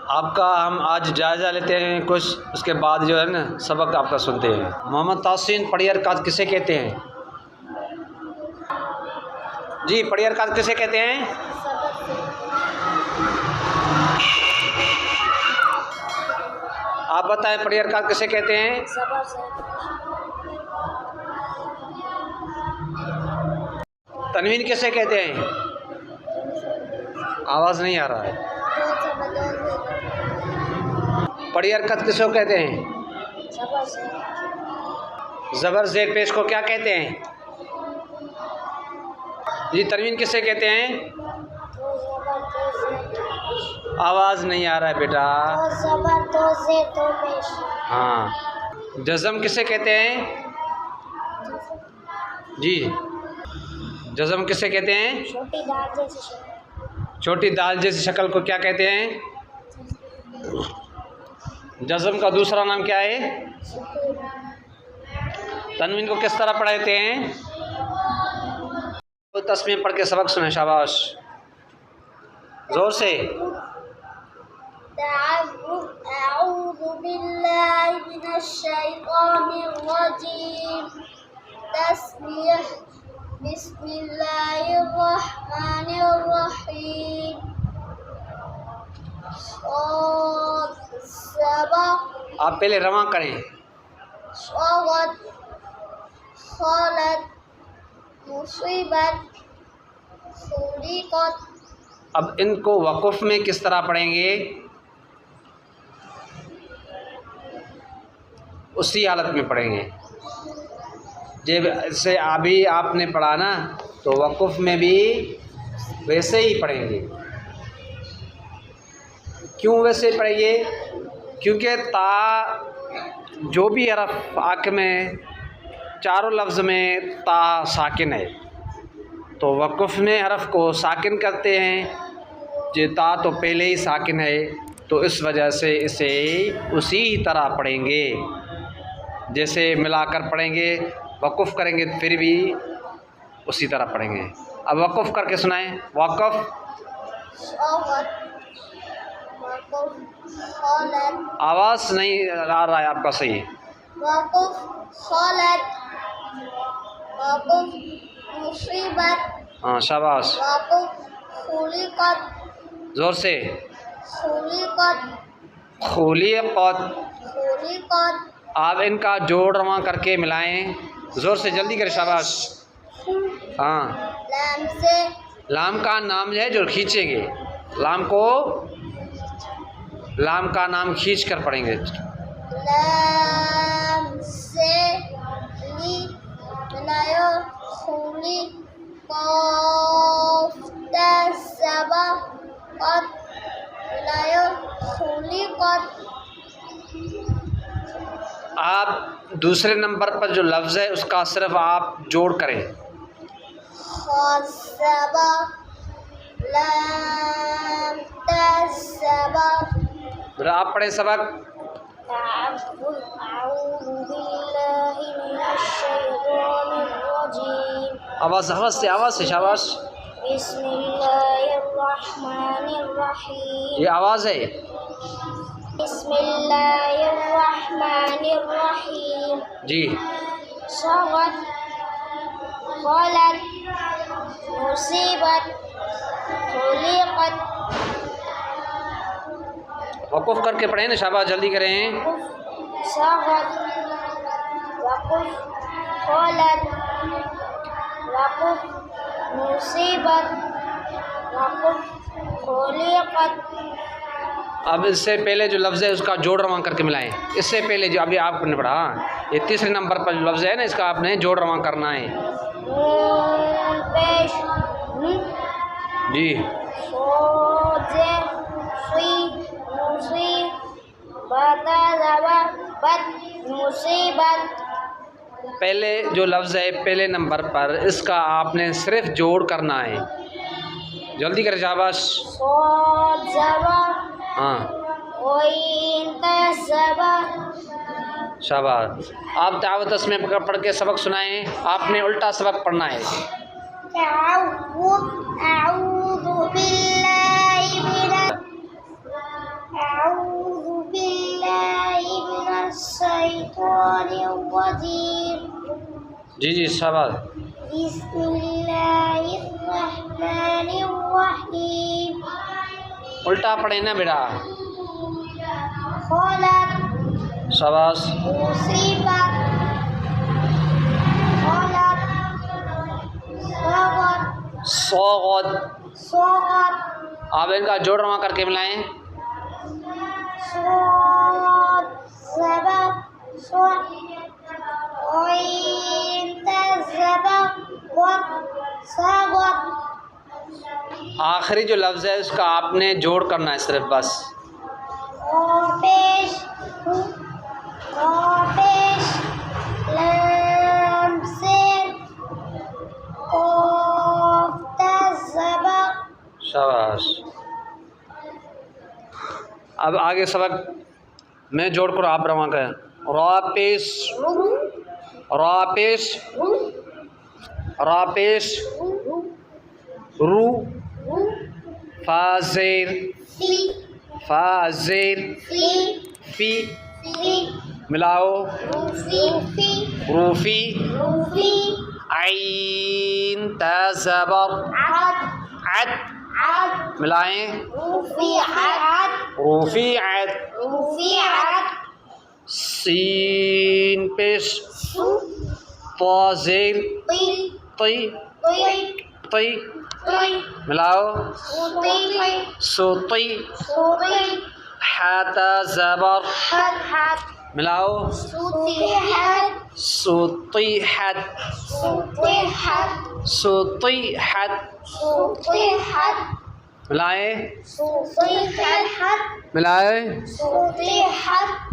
آپ کا ہم آج جائزہ لیتے ہیں کچھ، اس کے بعد جو ہے نا سبق آپ کا سنتے ہیں۔ محمد تحسین پڑھی حرکات کسے کہتے ہیں؟ جی پڑھی حرکات کسے کہتے ہیں؟ آپ بتائیں پڑھی حرکات کسے کہتے ہیں؟ تنوین کسے کہتے ہیں؟ آواز نہیں آ رہا ہے۔ پڑھی حرکت کس کو کہتے ہیں؟ زبر زیر پیش کو کیا کہتے ہیں؟ جی تنوین کسے کہتے ہیں؟ آواز نہیں آ رہا ہے بیٹا۔ ہاں۔ جزم کسے کہتے ہیں؟ جی جزم کسے کہتے ہیں؟ چھوٹی دال جیسی شکل کو کیا کہتے ہیں؟ جزم کا دوسرا نام کیا ہے؟ تنوین کو کس طرح پڑھاتے ہیں؟ تسمیہ پڑھ کے سبق سنیں، شاباش، زور سے۔ اعوذ باللہ من الشیطان الرجیم، تسمیہ، بسم اللہ الرحمن الرحیم، آپ پہلے رواں کریں۔ صغت، خلت، مصیبت، خلقت۔ اب ان کو وقف میں کس طرح پڑھیں گے؟ اسی حالت میں پڑھیں گے جیسے ابھی آپ نے پڑھا نا، تو وقف میں بھی ویسے ہی پڑھیں گے۔ کیوں ویسے پڑھیں گے؟ کیونکہ تا جو بھی حرف آخر میں چاروں لفظ میں تا ساکن ہے، تو وقف میں حرف کو ساکن کرتے ہیں، جو تا تو پہلے ہی ساکن ہے، تو اس وجہ سے اسے اسی طرح پڑھیں گے، جیسے ملا کر پڑھیں گے۔ وقف کریں گے پھر بھی اسی طرح پڑھیں گے۔ اب وقف کر کے سنائیں۔ وقف، آواز نہیں آ رہا ہے آپ کا صحیح۔ وقف، خلت، وقف، مصیبت، ہاں شاباش، وقف، خلقت، زور سے۔ خلقت، خلقت۔ خلقت، آپ ان کا جوڑ رواں کر کے ملائیں، زور سے، جلدی کریں، شاباش۔ ہاں، لام سے، لام کا نام ہے جو کھینچیں گے، لام کو، لام کا نام کھینچ کر پڑھیں گے۔ لام سے، لی، ملایو، خولی، قاف، تا، سبا، قد، ملایو، خولی، قد۔ آپ دوسرے نمبر پر جو لفظ ہے اس کا صرف آپ جوڑ کریں۔ خاصبا، لام، تا، سبا۔ ذرا آپ پڑھیں سبق۔ اعوذ باللہ من الشیطان الرجیم، آواز سے، شاباش، بسم اللہ الرحمن الرحیم، یہ آواز ہے۔ بسم اللہ الرحمن الرحیم، جی صغت، خلت، مصیبت، خلقت۔ وقف کر کے پڑھیں نا، شاباش، جلدی کریں۔ صغت، وقف، خلت، وقف، مصیبت، وقف، خلقت۔ اب اس سے پہلے جو لفظ ہے اس کا جوڑ رواں کر کے ملائیں۔ اس سے پہلے جو ابھی آپ نے پڑھا، یہ تیسرے نمبر پر جو لفظ ہے نا، اس کا آپ نے جوڑ رواں کرنا ہے۔ نون پیش، جی صوزے، سی، مصی، بتا، زبا، بت، مصیبت۔ پہلے جو لفظ ہے پہلے نمبر پر، اس کا آپ نے صرف جوڑ کرنا ہے، جلدی کریں، شاباش۔ صاد، زبا، ہاں غین، تا، زبا۔ شاباش۔ آپ دعوت تسمیہ پڑھ کے سبق سنائیں، آپ نے الٹا سبق پڑھنا ہے۔ اعوذ باللہ من الشيطان الرجيم جی سوال. بسم الله الرحمن الرحيم الٹا پڑھیں نا بیٹا. خلق شاباش. مصیبت خلق صغت صغت. صغت آپ ان کا جوڑ رواں کر کے ملائیں. صاد زبر صاد عين زبر وق صغت آخری جو لفظ ہے اس کا آپ نے جوڑ کرنا ہے صرف بس. پیش لام زیر قاف تا زبر. شاباش. اب آگے سبق میں جوڑ کر آپ رواں کریں. را پیش را پیش را پیش رو فا زیر فا زیر فی ملاؤ روفی عین تا زبر عد ملائیں رفیعت سین پیش طا زیر طی طی ملاؤ سطی حتا زبر ملاؤ سطیحت سطیحت ملائیں ملائیں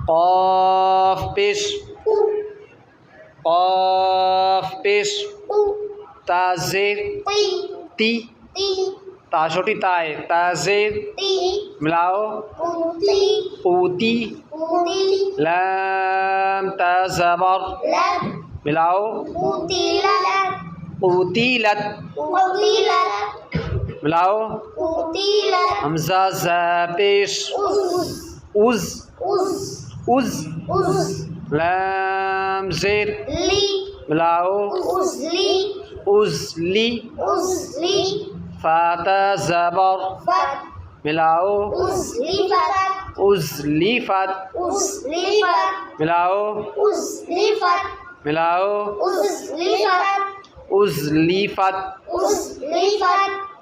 قاف پیش قاف پیش تا زیر تی تا چھوٹی تا ہے تا زیر ملاؤ قوتی لام تا زبر ملاؤ قتیلت ملاؤ حمزہ زا پیش عز لام زیر ملاؤ عزلی فاتا زبر ملاؤ عزلیفت ملاؤ ملاؤ عزلیفت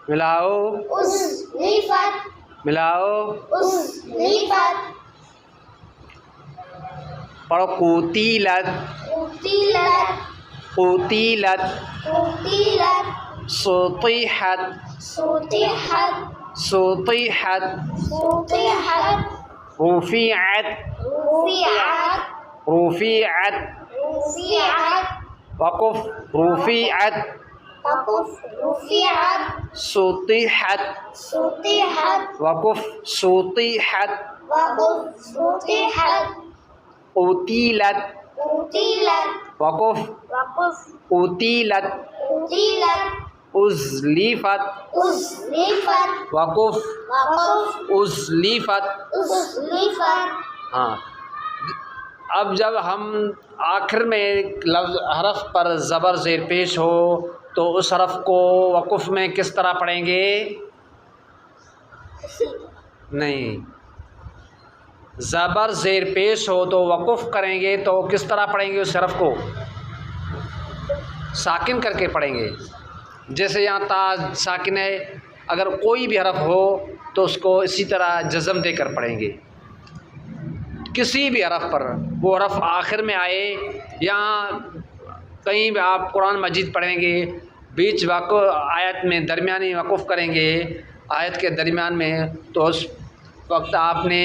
ملاؤ ملاؤ پڑھو قتیلت قتیلت سطیحت سطیحت رفیعت رفیعت وقف رفیعت سطیحت وقف سطیحت قتیلت وقف قتیلت ازلیفت وقف ازلیفت. ہاں اب جب ہم آخر میں ایک لفظ حرف پر زبر زیر پیش ہو تو اس حرف کو وقف میں کس طرح پڑھیں گے؟ نہیں، زبر زیر پیش ہو تو وقف کریں گے تو کس طرح پڑھیں گے؟ اس حرف کو ساکن کر کے پڑھیں گے. جیسے یہاں تا ساکن ہے، اگر کوئی بھی حرف ہو تو اس کو اسی طرح جزم دے کر پڑھیں گے. کسی بھی حرف پر، وہ حرف آخر میں آئے یا کہیں بھی آپ قرآن مجید پڑھیں گے، بیچ آیت میں درمیانی وقف کریں گے آیت کے درمیان میں، تو اس وقت آپ نے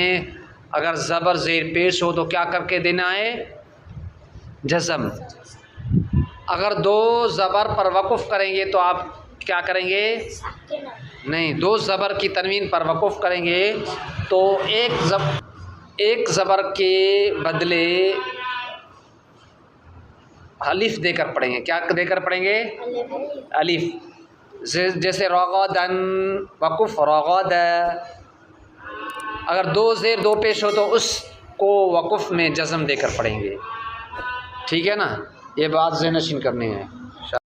اگر زبر زیر پیش ہو تو کیا کر کے دینا ہے؟ جزم. اگر دو زبر پر وقف کریں گے تو آپ کیا کریں گے؟ نہیں، دو زبر کی تنوین پر وقف کریں گے تو ایک زبر کے بدلے الف دے کر پڑھیں گے. کیا دے کر پڑھیں گے؟ الف. جیسے رغدن وقف رغد. اگر دو زیر دو پیش ہو تو اس کو وقف میں جزم دے کر پڑھیں گے. ٹھیک ہے نا، یہ بات ذہن نشین کرنی ہے.